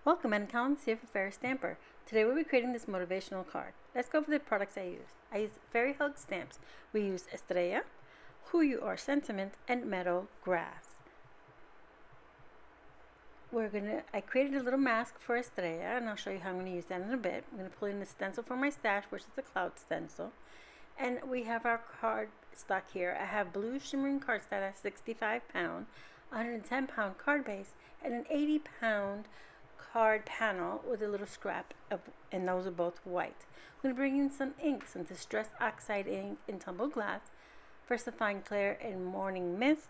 Welcome, and Collins here for Fair Stamper. Today we'll be creating this motivational card. Let's go over the products I use. I use Fairy Hug stamps. We use Estrella, Who You Are Sentiment, and Meadow Grass. I created a little mask for Estrella, and I'll show you how I'm going to use that in a bit. I'm going to pull in the stencil from my stash, which is the Cloud Stencil. And we have our cardstock here. I have blue shimmering cardstock that's 65 pound, 110 pound card base, and an 80 pound card panel with a little scrap of, and those are both white. I'm going to bring in some ink, some distressed Oxide ink in Tumbled glass, VersaFine Clair in Morning Mist,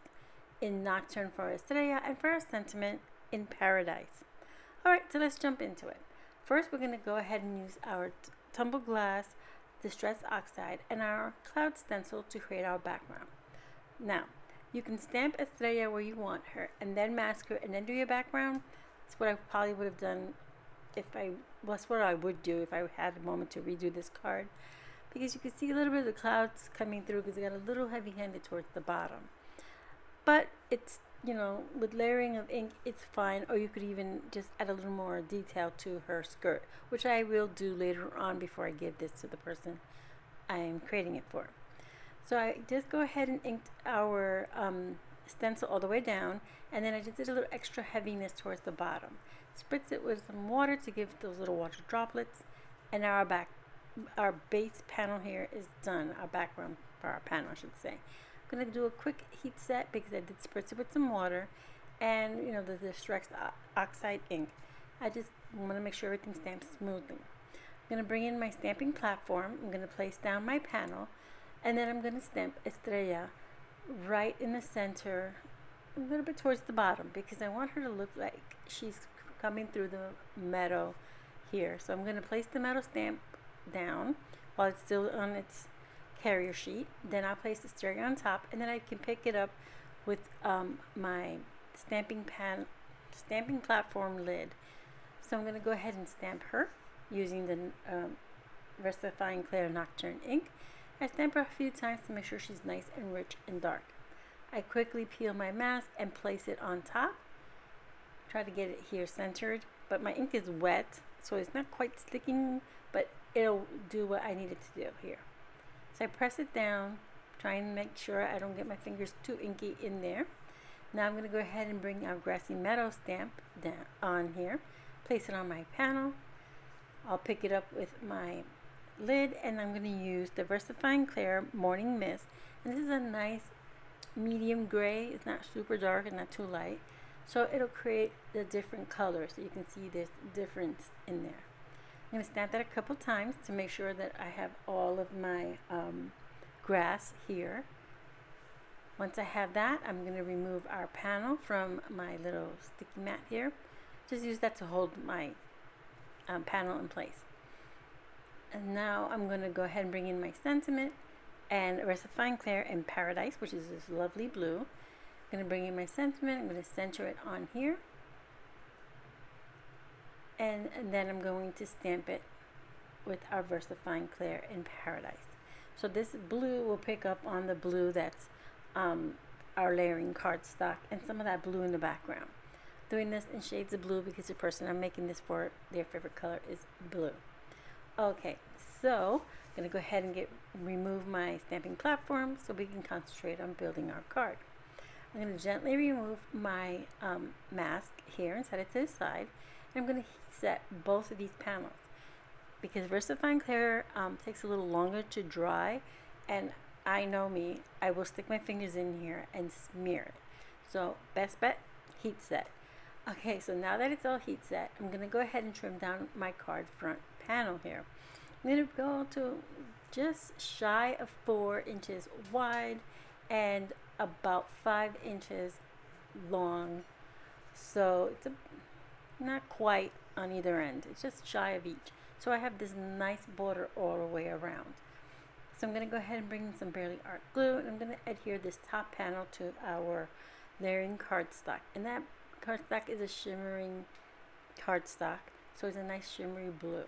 in Nocturne for Estrella, and for our sentiment in Paradise. Alright, so let's jump into it. First, we're going to go ahead and use our Tumbled glass, distressed Oxide, and our Cloud Stencil to create our background. Now, you can stamp Estrella where you want her, and then mask her, and then do your background. That's what I probably would have done that's what I would do if I had a moment to redo this card, because you can see a little bit of the clouds coming through because it got a little heavy-handed towards the bottom. But it's, with layering of ink, it's fine, or you could even just add a little more detail to her skirt, which I will do later on before I give this to the person I'm creating it for. So I just go ahead and inked our stencil all the way down, and then I just did a little extra heaviness towards the bottom. Spritz it with some water to give those little water droplets, and now our base panel here is done. Our background for our panel, I should say. I'm going to do a quick heat set because I did spritz it with some water and the distressed Oxide ink. I just want to make sure everything stamps smoothly. I'm going to bring in my stamping platform. I'm going to place down my panel, and then I'm going to stamp Estrella right in the center, a little bit towards the bottom, because I want her to look like she's coming through the meadow here. So I'm going to place the meadow stamp down while it's still on its carrier sheet. Then I'll place the Estrella on top, and then I can pick it up with my stamping platform lid. So I'm going to go ahead and stamp her using the VersaFine Clair Nocturne ink. I stamp her a few times to make sure she's nice and rich and dark. I quickly peel my mask and place it on top. Try to get it here centered, but my ink is wet, so it's not quite sticking, but it'll do what I need it to do here. So I press it down, trying to make sure I don't get my fingers too inky in there. Now I'm going to go ahead and bring our Grassy Meadow stamp down on here, place it on my panel. I'll pick it up with my lid, and I'm going to use the VersaFine Clair Morning Mist, and this is a nice medium gray. It's not super dark and not too light, so it'll create the different colors, so you can see this difference in there. I'm going to stamp that a couple times to make sure that I have all of my grass here. Once I have that, I'm going to remove our panel from my little sticky mat here. Just use that to hold my panel in place. And now I'm going to go ahead and bring in my sentiment and VersaFine Clair in Paradise, which is this lovely blue. I'm going to bring in my sentiment. I'm going to center it on here. And then I'm going to stamp it with our VersaFine Clair in Paradise. So this blue will pick up on the blue that's our layering cardstock and some of that blue in the background. Doing this in shades of blue because the person I'm making this for, their favorite color is blue. Okay, so I'm going to go ahead and remove my stamping platform so we can concentrate on building our card. I'm going to gently remove my mask here and set it to the side. And I'm going to heat set both of these panels because VersaFine Clair takes a little longer to dry, and I know me, I will stick my fingers in here and smear it. So best bet, heat set. Okay, so now that it's all heat set, I'm going to go ahead and trim down my card front panel here. I'm going to go to just shy of 4 inches wide and about 5 inches long. So it's not quite on either end. It's just shy of each. So I have this nice border all the way around. So I'm going to go ahead and bring in some Barely Art glue, and I'm going to adhere this top panel to our layering cardstock. And that cardstock is a shimmering cardstock, so it's a nice shimmery blue.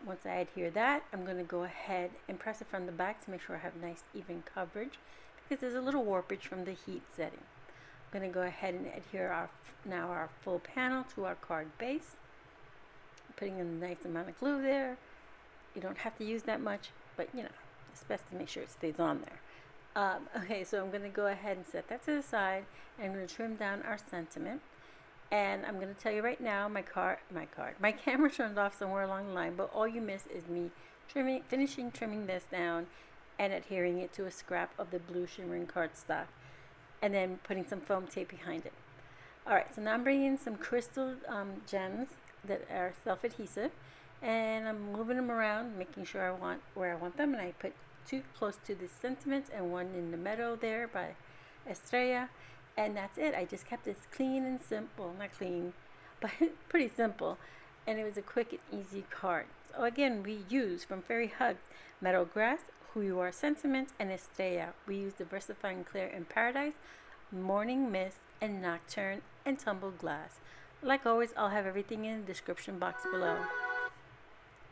Once I adhere that, I'm going to go ahead and press it from the back to make sure I have nice even coverage, because there's a little warpage from the heat setting. I'm going to go ahead and adhere our full panel to our card base. Putting in a nice amount of glue there. You don't have to use that much, but you know, it's best to make sure it stays on there. Okay, so I'm going to go ahead and set that to the side, and I'm going to trim down our sentiment. And I'm going to tell you right now, my camera turned off somewhere along the line, but all you miss is me finishing trimming this down and adhering it to a scrap of the blue shimmering cardstock, and then putting some foam tape behind it. Alright, so now I'm bringing in some crystal gems that are self-adhesive, and I'm moving them around, making sure I want where I want them, and I put two close to the sentiments and one in the Meadow there by Estrella, and that's it. I just kept this clean and simple, not clean, but pretty simple, and it was a quick and easy card. So again, we use from Fairy Hugs, Meadow Grass, Who You Are Sentiments, and Estrella. We use the VersaFine Clair in Paradise, Morning Mist, and Nocturne, and Tumbled Glass. Like always, I'll have everything in the description box below.